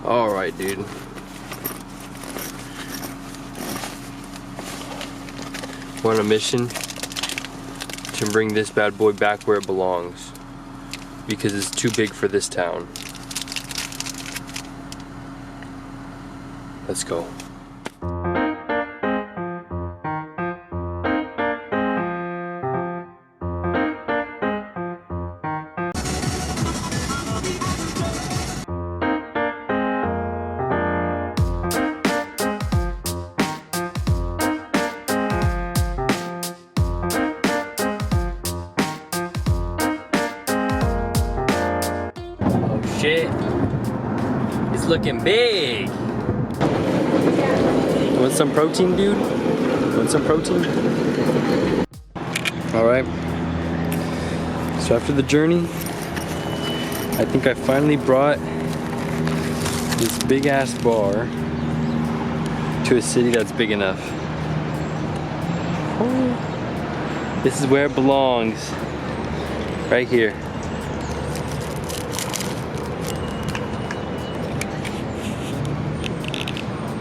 Alright, dude. We're on a mission to bring this bad boy back where it belongs. Because it's too big for this town. Let's go. Shit, it's looking big. Want some protein, dude? Want some protein? All right. So after the journey, I think I finally brought this big ass bar to a city that's big enough. Oh, this is where it belongs. Right here.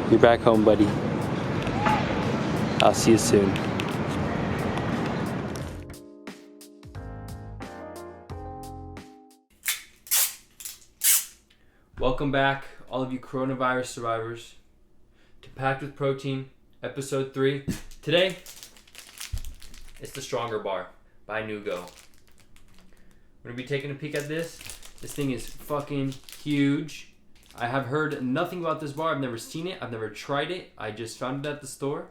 You're back home, buddy. I'll see you soon. Welcome back, all of you coronavirus survivors, to Packed with Protein, episode 3. Today, it's the Stronger Bar by Nugo. We're gonna be taking a peek at this. This thing is fucking huge. I have heard nothing about this bar. I've never seen it. I've never tried it. I just found it at the store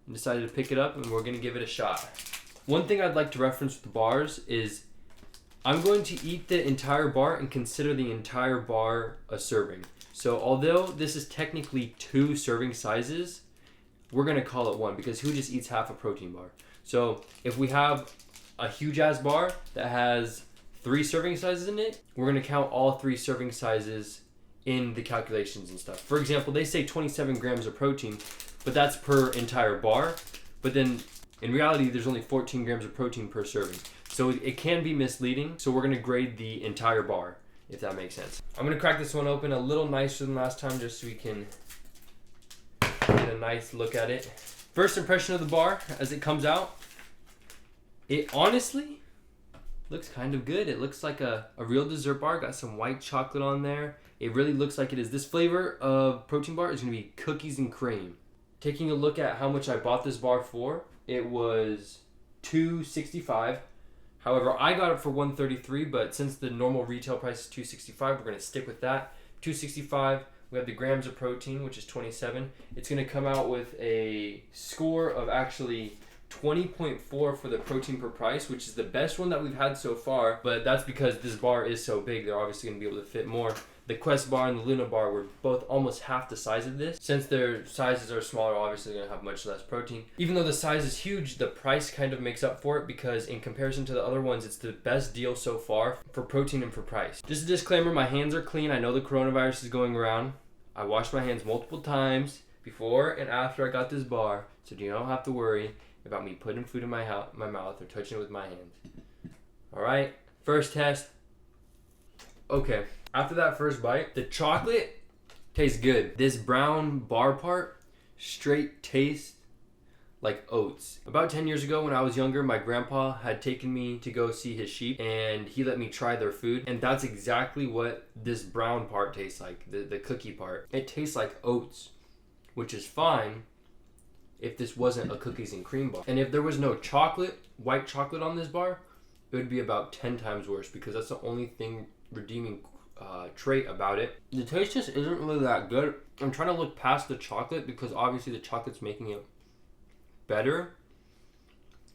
and decided to pick it up, and we're gonna give it a shot. One thing I'd like to reference with the bars is I'm going to eat the entire bar and consider the entire bar a serving. So although this is technically 2 serving sizes, we're gonna call it 1 because who just eats half a protein bar? So if we have a huge ass bar that has 3 serving sizes in it, we're gonna count all 3 serving sizes in the calculations and stuff. For example, they say 27 grams of protein, but that's per entire bar. But then in reality, there's only 14 grams of protein per serving. So it can be misleading. So we're gonna grade the entire bar, if that makes sense. I'm gonna crack this one open a little nicer than last time just so we can get a nice look at it. First impression of the bar as it comes out, it honestly looks kind of good. It looks like a real dessert bar, got some white chocolate on there. It really looks like it is. This flavor of protein bar is going to be cookies and cream. Taking a look at how much I bought this bar for, it was $2.65. However, I got it for $1.33, but since the normal retail price is $2.65, we're going to stick with that. $2.65. We have the grams of protein, which is 27. It's going to come out with a score of actually 20.4 for the protein per price, which is the best one that we've had so far, but that's because this bar is so big, they're obviously going to be able to fit more. The Quest bar and the Luna bar were both almost half the size of this. Since their sizes are smaller, obviously they're going to have much less protein. Even though the size is huge, the price kind of makes up for it because in comparison to the other ones, it's the best deal so far for protein and for price. Just a disclaimer, my hands are clean. I know the coronavirus is going around. I washed my hands multiple times before and after I got this bar, so you don't have to worry about me putting food in my mouth or touching it with my hands. Alright, first test. Okay, after that first bite, the chocolate tastes good. This brown bar part straight tastes like oats. About 10 years ago when I was younger, my grandpa had taken me to go see his sheep and he let me try their food, and that's exactly what this brown part tastes like, the cookie part. It tastes like oats, which is fine if this wasn't a cookies and cream bar. And if there was no chocolate, white chocolate on this bar, it would be about 10 times worse because that's the only thing redeeming trait about it. The taste just isn't really that good. I'm trying to look past the chocolate because obviously the chocolate's making it better.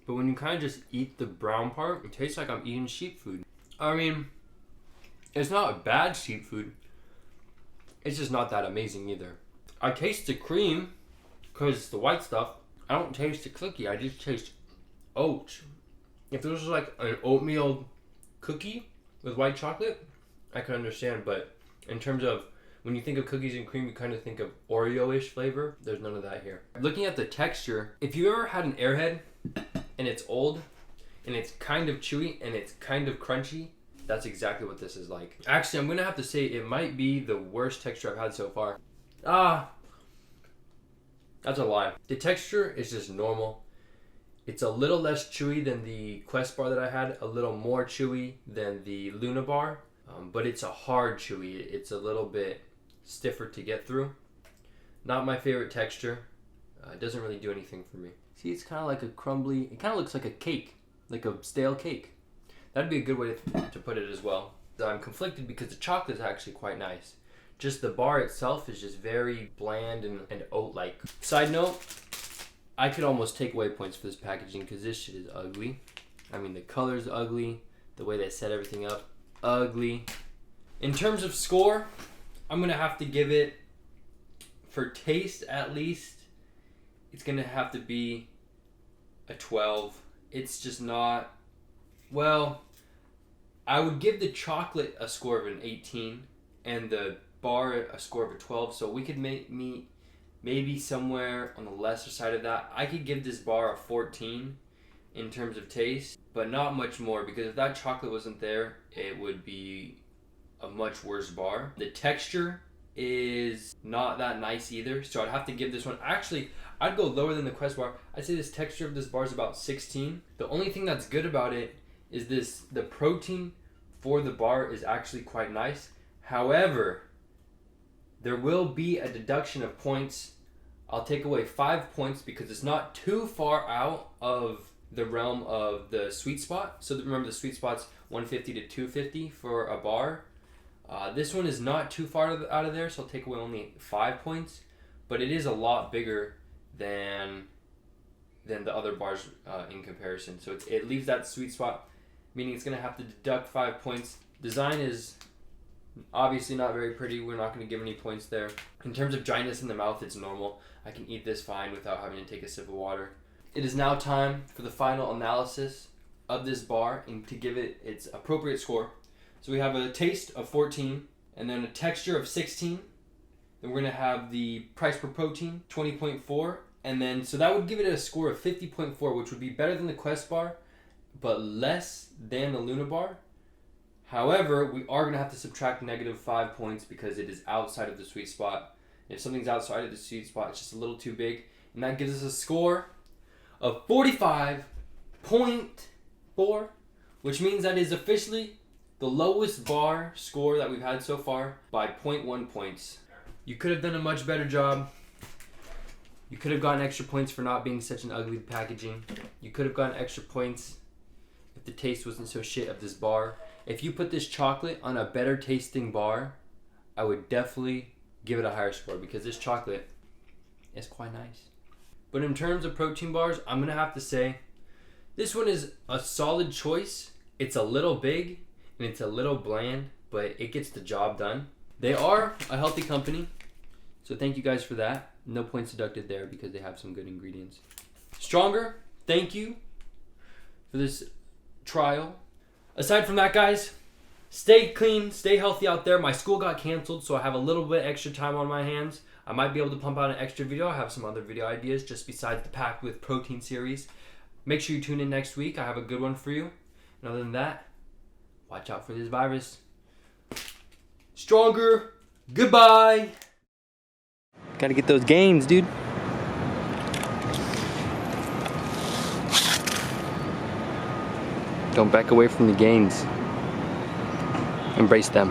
But when you kind of just eat the brown part, it tastes like I'm eating sheep food. I mean, it's not a bad sheep food. It's just not that amazing either. I taste the cream because it's the white stuff. I don't taste the cookie. I just taste oats. If this was like an oatmeal cookie with white chocolate, I could understand. But in terms of when you think of cookies and cream, you kind of think of Oreo-ish flavor. There's none of that here. Looking at the texture, if you ever had an Airhead and it's old and it's kind of chewy and it's kind of crunchy, That's exactly what this is like. Actually, I'm gonna have to say it might be the worst texture I've had so far. That's a lie. The texture is just normal. It's a little less chewy than the Quest bar that I had, a little more chewy than the Luna bar, but it's a hard chewy. It's a little bit stiffer to get through. Not my favorite texture. It doesn't really do anything for me. See, it's kind of like a crumbly, it kind of looks like a cake, like a stale cake. That'd be a good way to put it as well. I'm conflicted because the chocolate is actually quite nice. Just the bar itself is just very bland and oat-like. Side note, I could almost take away points for this packaging because this shit is ugly. I mean, the color's ugly. The way they set everything up, ugly. In terms of score, I'm going to have to give it, for taste at least, it's going to have to be a 12. It's just not, well, I would give the chocolate a score of an 18 and the bar a score of a 12, so we could meet maybe somewhere on the lesser side of that. I could give this bar a 14 in terms of taste, but not much more, because if that chocolate wasn't there, it would be a much worse bar. The texture is not that nice either, so I'd have to give this one, actually, I'd go lower than the Quest bar. I'd say this texture of this bar is about 16. The only thing that's good about it is the protein for the bar is actually quite nice. However, there will be a deduction of points. I'll take away 5 points because it's not too far out of the realm of the sweet spot. So remember, the sweet spot's 150 to 250 for a bar. This one is not too far out of there, so I'll take away only 5 points. But it is a lot bigger than the other bars in comparison. So it leaves that sweet spot, meaning it's going to have to deduct 5 points. Design is obviously not very pretty. We're not going to give any points there. In terms of dryness in the mouth, it's normal. I can eat this fine without having to take a sip of water. It is now time for the final analysis of this bar and to give it its appropriate score. So we have a taste of 14, and then a texture of 16. Then we're going to have the price per protein, 20.4. And then, so that would give it a score of 50.4, which would be better than the Quest bar, but less than the Luna bar. However, we are going to have to subtract negative 5 points because it is outside of the sweet spot. If something's outside of the sweet spot, it's just a little too big. And that gives us a score of 45.4, which means that is officially the lowest bar score that we've had so far by 0.1 points. You could have done a much better job. You could have gotten extra points for not being such an ugly packaging. You could have gotten extra points if the taste wasn't so shit of this bar. If you put this chocolate on a better tasting bar, I would definitely give it a higher score because this chocolate is quite nice. But in terms of protein bars, I'm going to have to say this one is a solid choice. It's a little big and it's a little bland, but it gets the job done. They are a healthy company, so thank you guys for that. No points deducted there because they have some good ingredients. Stronger, thank you for this trial. Aside from that, guys, stay clean, stay healthy out there. My school got canceled, so I have a little bit extra time on my hands. I might be able to pump out an extra video. I have some other video ideas just besides the Packed with Protein series. Make sure you tune in next week. I have a good one for you. And other than that, watch out for this virus. Stronger. Goodbye. Gotta get those gains, dude. Don't back away from the gains. Embrace them.